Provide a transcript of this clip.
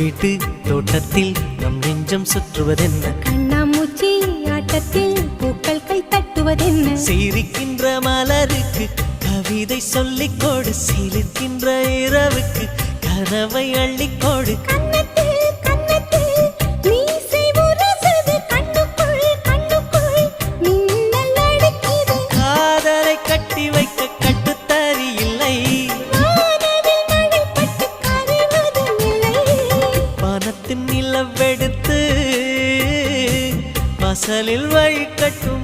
வீட்டு தோட்டத்தில் நம் நெஞ்சம் சுற்றுவதென்ன கண்ணாமூச்சி ஆட்டத்தில் பூக்கள் கை தட்டுவதென்ன சிரிக்கின்ற மலருக்கு கவிதை சொல்லிக்கோடு சிலிர்க்கின்ற இரவுக்கு கனவை அள்ளிக்கோடு காதலை கட்டி வைக்க கட்டுத்தறி இல்லை வானத்தின் நிலவெடுத்து வாசலில் வழி கட்டும்